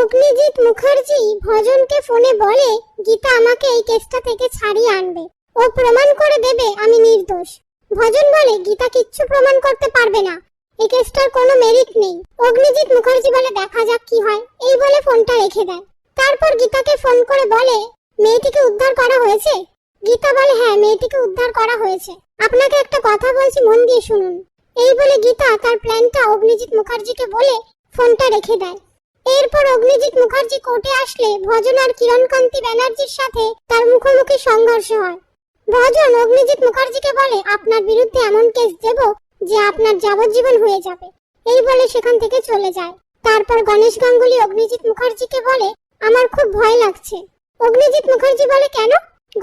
অগ্নিজিৎ মুখার্জি ভজনকে ফোনে বলে গীতা আমাকে এই কেসটা থেকে ছাড়িয়ে আনবে, ও প্রমাণ করে দেবে আমি নির্দোষ। ভজন বলে গীতা কিচ্ছু প্রমাণ করতে পারবে না, এই কেসটার কোনো মেরিট নেই। অগ্নিজিৎ মুখার্জি বলে দেখা যাক কি হয়, এই বলে ফোনটা রেখে দেয়। তারপর গীতাকে ফোন করে বলে মেয়েটিকে উদ্ধার করা হয়েছে। গীতা বলে হ্যাঁ, মেয়েটিকে উদ্ধার করা হয়েছে, আপনাকে একটা কথা বলছি মন দিয়ে শুনুন। এই বলে গীতা তার প্ল্যানটা অগ্নিজিৎ মুখার্জিকে বলে ফোনটা রেখে দেয়। এরপর অগ্নিজিৎ মুখার্জি কোর্টে আসলে ভজন আর কিরণকান্তি ব্যানার্জির সাথে তার মুখোমুখি সংঘর্ষ হয়। ভজন অগ্নিজিৎ মুখার্জিকে বলে আপনার বিরুদ্ধে এমন কেস দেব যে আপনার যাবজ্জীবন হয়ে যাবে, এই বলে সেখান থেকে চলে যায়। তারপর গণেশ গাঙ্গুলি অগ্নিজিৎ মুখার্জিকে বলে আমার খুব ভয় লাগছে। অগ্নিজিৎ মুখার্জি বলে কেন?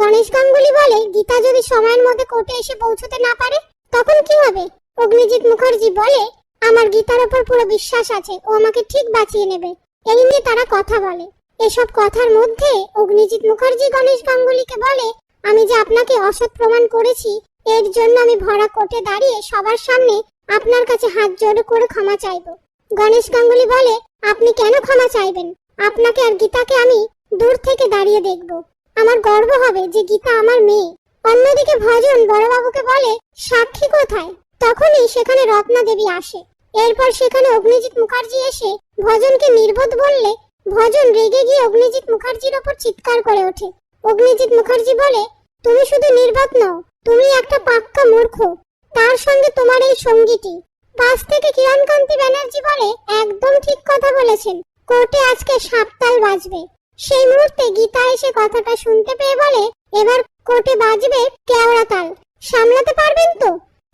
গণেশ গাঙ্গুলি বলে গীতা যদি সময়ের মধ্যে কোর্টে এসে পৌঁছতে না পারে তখন কি হবে? অগ্নিজিৎ মুখার্জি বলে আমার গীতার উপর পুরো বিশ্বাস আছে, ও আমাকে ঠিক বাঁচিয়ে নেবে। এই নিয়ে তারা কথা বলে। এসব কথার মধ্যে অগ্নিজিৎ মুখার্জি গণেশ গাঙ্গুলিকে বলে আমি যে আপনাকে অসৎ প্রমাণ করেছি এর জন্য আমি ভরা কোর্টে দাঁড়িয়ে সবার সামনে আপনার কাছে হাত জোড় করে ক্ষমা চাইবো। গণেশ গাঙ্গুলি বলে আপনি কেন ক্ষমা চাইবেন? আপনাকে আর গীতাকে আমি দূর থেকে দাঁড়িয়ে দেখব, আমার গর্ব হবে যে গীতা আমার মেয়ে। অন্যদিকে ভজন বড়বাবুকে বলে সাক্ষী কোথায়? তখনই সেখানে রত্না দেবী আসে। এরপর সেখানে অগ্নিজিৎ মুখার্জি এসে ভজনকে নির্বোধ বললে ভজন রেগে গিয়ে অগ্নিজিৎ মুখার্জির ওপর চিৎকার করে ওঠে। অগ্নিজিৎ মুখার্জি বলে তুমি শুধু নির্বোধ নও, তুমি একটা পাক্কা মূর্খ, তার সঙ্গে তোমার এই সঙ্গীটি। পাশ থেকে কিরণকান্তি ব্যানার্জি বলে একদম ঠিক কথা বলেছেন, কোর্টে আজকে সাপতাল বাজবে। সেই মুহূর্তে গীতা এসে কথাটা শুনতে পেয়ে বলে এবার কোর্টে বাজবে কেওড়া তাল, সামলাতে পারবেন তো?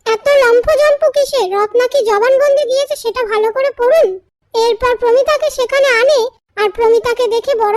এত লম্ফজম্প কিসে? রত্না কি জবানবন্দি দিয়েছে সেটা ভালো করে পড়ুন। এরপর প্রমিতাকে সেখানে আনে আর প্রমিতাকে দেখে বড়